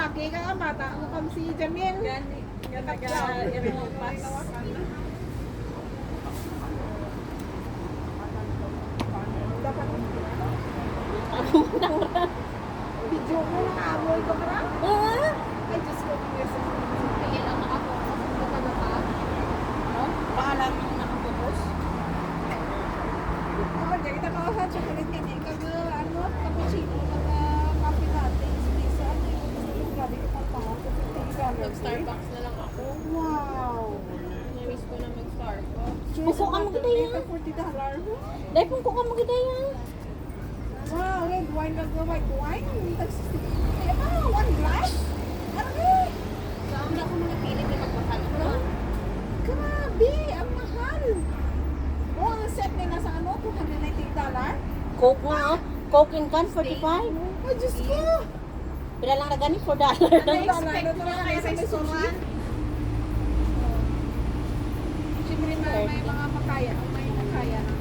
lalaki ka, bata mo kang si Jamil. Gani. Yan ang pas. Dapat video mo na amoy ko ka na. Ay, Diyos ko. Kaya lang nakapokus. Baka na pa. Bahala nung nakapokus. Oh, jadi kita kalau sa chocolate ka niya, kag ano, cappuccino, kag coffee latte, espresso, ano yung gusto yung grabe ko pang tao. Mag-Starbucks na lang ako. Wow! Namiss ko na mag-Starbucks. Puso ka magdaya. $40. Dahil kung ka magdaya. Wow, red wine, kag white wine. Tag 60. Kaya pa, one glass? Ano eh? So, hindi ako manapili na magmahal ko. Grabe, ang mahal. Oh, ang set na nasa ano, $290. Coke na, oh. Coke in can, 45. Ay, Diyos ko! Pila lang na gani, $4. Na-expect ko na kaya sa restaurant. Siyempre, may mga makaya, may makaya na.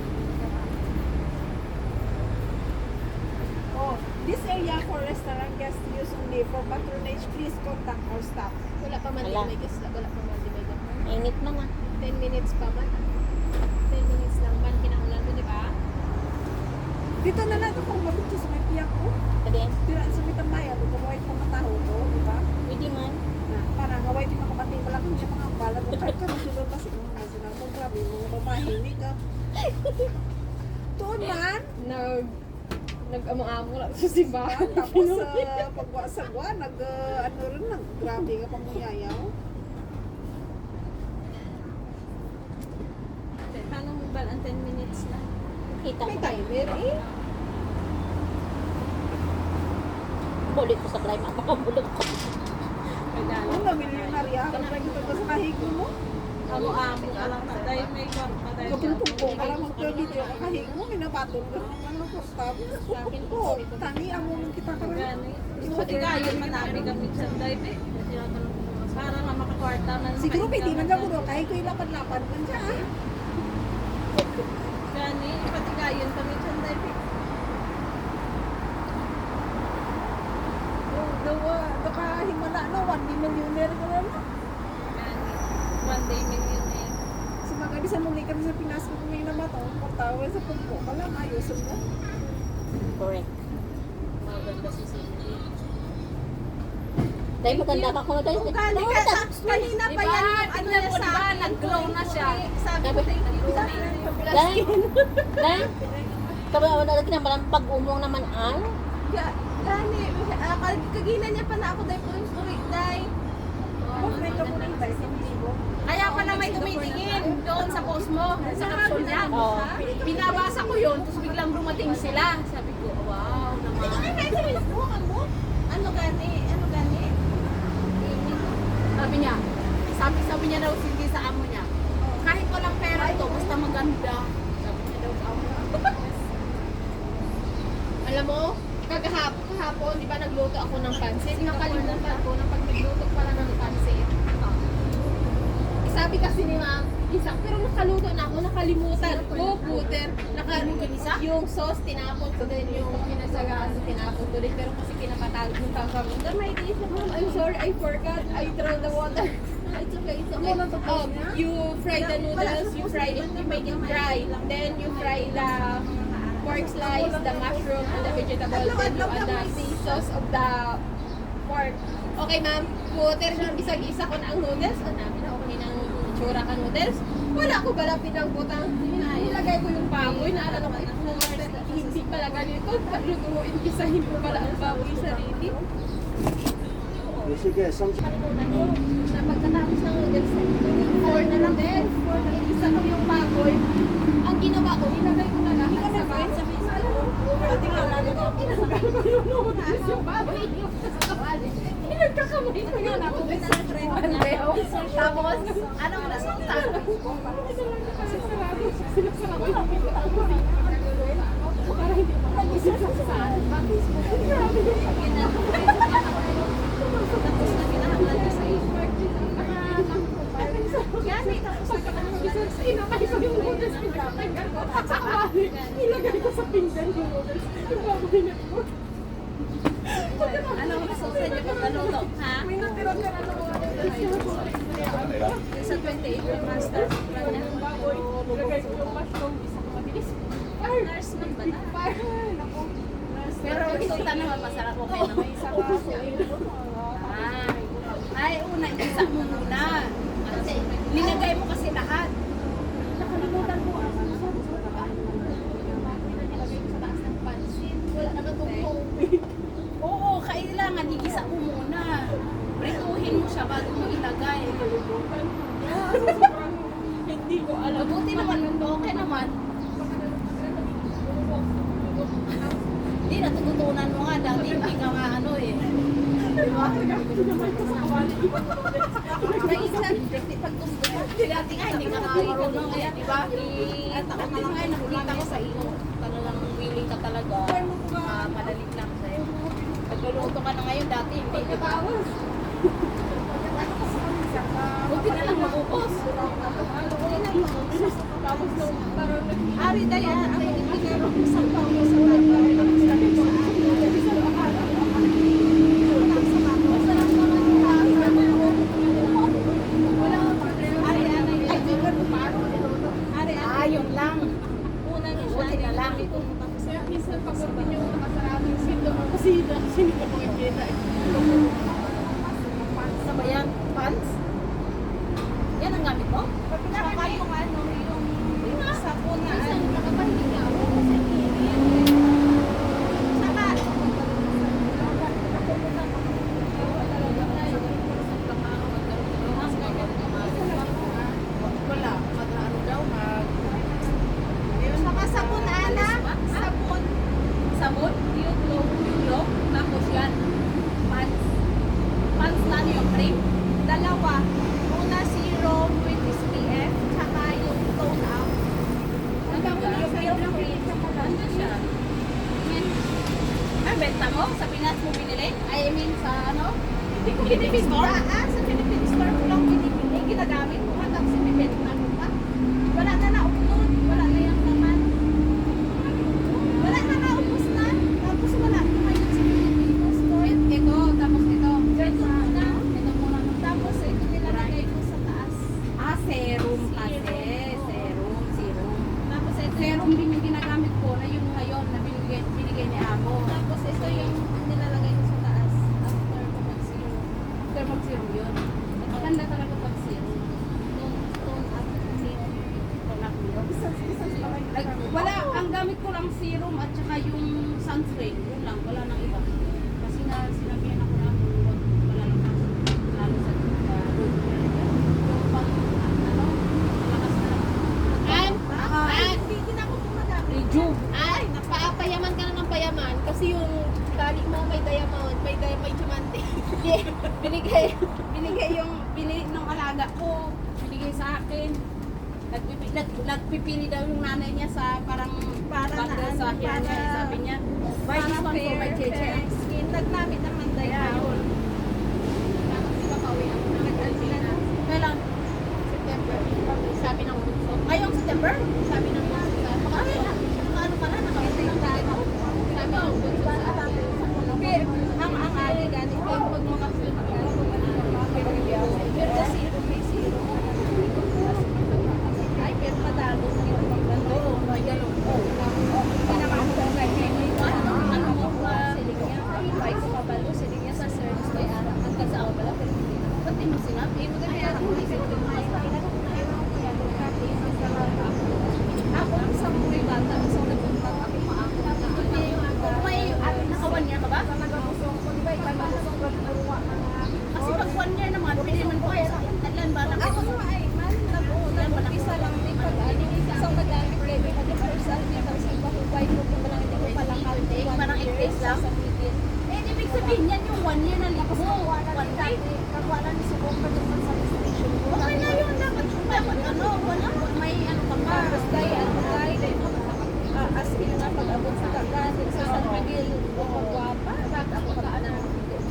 Oh, this area for restaurant guest use only for patronage. Please contact our staff. Wala pa man din Wala. may gas. Wala pa man din may gas. Init na nga. 10 minutes pa man. 10 minutes lang man kinaulan ko, di ba? Dito na lang kung mabuto sa may piyak ko. Kadi, Tira sa may tambaya, bukaway ko mataho ko, di ba? pwede man. Na, parang ngaway di makapati mo lang yung mga bala mo. Kahit ka masulog pa siguro nga sila. Kung grabe, mga babahinig ka. Tuon man. Nag-amo-amo lang sa simbahan. Tapos pagwasagwa, ano rin, grabe ka pang muyayaw. Paano mo ba ang 10 minutes na? Kita May mo. timer eh. Bulit ko sa klay, makakabulot ko. May dalo. Ano na, milyonarya ka pa rin ka sa kahiglo mo. Amo-amo ka lang. Dahil may kwarta. Dahil Kapag-tugpo ka lang magka-video ka kahiglo mo, minabatong ka naman ng postab. Oo, tani, amo mong kita ka rin. Gani. Pati gayon manami kami sa dahil eh. Para nga makakwarta man. Siguro pwede man ka buro, kahit ko ilapad-lapad man siya. Gani. Pati gayon kami sa dahil eh. Baka himala na, 1 millionaire ka naman. Gani. One day millionaire. So magabisan mo kami sa Pinas ko kung may namatong, pagtawag sa pagpo ka lang, ayusin mo. Correct. Maganda si Cindy. Dahil maganda ka kung dahil. Galing ka sa kanina pa yan yung ano niya sa akin. Nag-glow na siya. Sabi ko thank you. Dahil, dahil, sabi ako na kinamalang pag-umong naman ang. Gani. Kagina niya pa na ako dahil po yung story. Dahil. Kung may kamunita, hindi mo. Kaya pa na may tumitingin doon sa post mo, sa caption niya. Oo. Binabasa ko yun, tapos biglang dumating sila. Sabi ko, wow naman. Ano gani? Ano gani? Sabi niya, sabi niya daw hindi sa amo niya. Kahit walang pera to, basta maganda. Sabi niya daw sa amo niya. Alam mo, kahapon, di ba nagluto ako ng pansit? Nakalimutan ko na pag nagluto pala ng pansit. Sabi kasi ni ma'am, isa, pero nakaluto na ako, nakalimutan ko, puter. Yung sauce, tinapon ko din, yung pinasagaan, tinapon ko din, pero kasi pinapatawag yung tangkabon. Then my days, ma'am, I'm sorry, I forgot, I throw the water. It's okay, it's okay. You fry the noodles, you make it dry, then you fry the pork slice, the mushroom, and the vegetable, then you add the sauce of the pork. Okay, ma'am, puter, gisa-gisa ko na ang noodles, ang dami na okay ng itsura ka noodles. Wala ko pala pinangbutang. Nilagay ko yung baboy, naalala ko ito hindi pala ganito. Lutuin, gisahin ko pala ang baboy sa sarili. Sige, Kalimutan ko, na pagkatapos ng noodles, 4 na lang din. Isa ko yung baboy. Ang ginawa ko, nilagay ko na lahat sa baboy. Tinanggal ko yung noodles, yung baboy. Pinagkakamay ko yun. Tapos, anong resulta? Kasi sarado. Sinasara ko lang yung baboy. Para hindi mag-isip sa saan. Grabe yung tapos na pinahanglan ko sa effort. Gani, tapos nagkakamisar sa inakay ko yung noodles, pinatanggal ko. Sa kamali, nilagay ko sa pinggan yung noodles. Yung baboy na ko. Ano ang resulta niyo pag naluto? Ha? May natira-tira na mga Sa 28, may master plan na. Lagay ko yung mushroom, isa ko mabilis. Nurse man ba na? Pero Resulta naman masarap. Okay naman. May isa pa ako. Ay, una, isa mo muna. Linagay mo kasi lahat. nakalimutan ko ang nilagay ko sa taas ng pansit. Wala nakatungtong. Oo, kailangan igisa mo muna. Prituhin mo siya bago mo ilagay. Hindi ko alam. Mabuti naman, okay naman. Hindi, natututunan mo nga dati, hindi ka nga ano eh. Di ba? Naisan, dati nga hindi ka marunong eh, di ba? At ako na lang ay nakikita ko sa iyo. Talagang willing ka talaga. Madali lang sa'yo. Nagluluto ka na ngayon, dati hindi, di ba? Buti na lang maubos. Tapos nung parang Ari, daya, ang pinigaro sa Ayun lang. una niya siya. Buti na lang. Kaya minsan pag yung nakasaraming sito ang kusina, hindi ko makikita eh. Ano ba yan? Pants? Yan ang gamit mo? Saka yung ano, yung sabon na Minsan ano. nakapahinga ako kasi Saka, wala. Mag-ano daw, Saka sabon ana. Sabon. Sabon? Yung tapos yan. Pants. Pants na ano yung cream? Dalawa. Una serum with SPF, tsaka yung tone up. Ano siya? Ay, benta mo? Sa Pinas mo binili? I mean sa ano? Hindi ko Philippine store? Sa Philippine store ko lang binibili. Ginagamit ko hanggang sa bibenta ko pa. Wala na naupload. Wala na yung naman. Wala na naupos na. Tapos wala na ngayon sa Philippine store. ito, tapos ito. Ito muna. Ito muna. Tapos ito nilalagay ko sa taas. Serum kasi. Serum. Tapos ito Serum din yung ginagamit ko na yun ngayon na binigay ni Amo. Tapos ito yung nilalagay ko sa taas. After ko mag-serum. Pero mag-serum yun. Maganda talaga pag serum. Tone up serum. Wala, ang gamit ko lang serum at saka yung sunscreen. Yun lang, wala nang iba. Kasi sinabihan ako na wag wala lang ako. Lalo sa road. Yung pang, ano, lakas na lang. Hindi na ako gumagamit. Rejuve. Ay, napapayaman ka na ng payaman kasi yung tali mo may diamond, may diamante. Binigay yung bili ng alaga ko. Binigay sa akin. Nagpipili daw yung nanay niya sa parang Para na bundle ano, sa hair niya. para- Sabi niya, buy this one for my cheche. skin. Nagnamit naman diamond. Tapos di ba pauwi ako na nag-Alpina. Kailan? September. Sabi ng bunso. Ngayong September? Sabi ng bunso. Ay, ano pala, nakauwi lang tayo. Sabi ng bunso sa akin. Ang ali ganit Pag magmakapil ka, pero kasi may zero. Ay, pero madalo. oo, may galong. Pinaka-hungay niya. Ano mo ba? Siling niya. Ay, ko kabalo. Siling niya sa service kay Arang. Hanggang sa ako pala. Pero hindi na. Ba't di mo sinabi? Hindi mo kaya ako. Ako, isang may bata. Isang nagpunta. Ako maakot. May naka-1 year ka ba? Nagabusong ko. Di ba? Iba nagabusong ko. Naruwa na nga. Kasi pag 1 year naman, pwede naman po kaya sa ilan ba na Ako nga ay, man, nag-umpisa lang din pag isang nag-gamit kayo, di ba, di ba, sa akin, tapos iba ko, why ko pa lang, hindi ko pala counting. Parang 8 days lang? Eh, ibig sabihin yan yung 1 year na libo. 1 day. Wala ni subong pa doon sa station ko. Okay na yun. Dapat ano, wala. May ano ka pa. Basta yan, dahil as in na pag-abot sa kagan, sa San Miguel, magwapa, ako kaanan.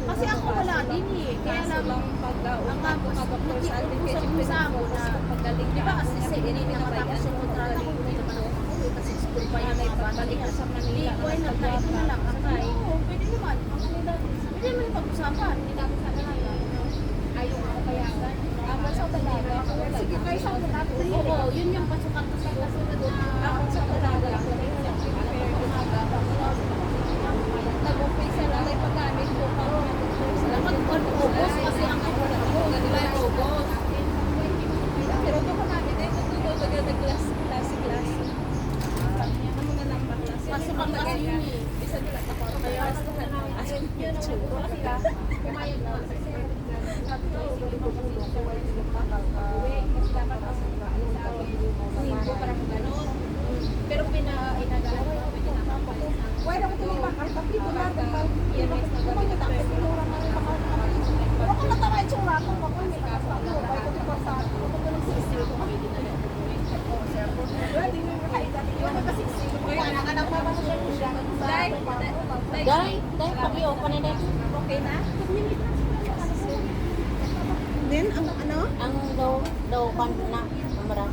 Kasi ako wala din eh. Kaya Kaso lang, lang ang tapos, pag-doctor sa atin, nakikipag-usap mo sa mo na, pagaling di ba kasi sa ini na matapos yung kontrata ko, hindi naman ako makauwi kasi school pa yung mga bata balik niya. sa Manila. Why not na ito na lang, akay. Oo, pwede naman. Pwede naman yung pag-usapan. Hindi namin sana sila. Pumayag na sa sir. Sabi ko, sige mo kasi siya wala sila uwi. Kasi dapat kasi ano sa akin. Hindi parang gano'n. Pero inagaan ko, pwede na ako. Pwede ko tumakan, tapi wala naman. Yan next na gabi na tayo. Pero kung natawa yung tsura ko, ako hindi ka sa ako. Pwede ko ito sa ako. Kung ito ng sisiyo ko, pwede na yan. Pwede nyo yung kaitan. Yung magkasisiyo ko, anak-anak mo ba siya siya? Dai, pag-iyo pa na din. Okay na? Then, ang ano? Ang daw kan na, kamera.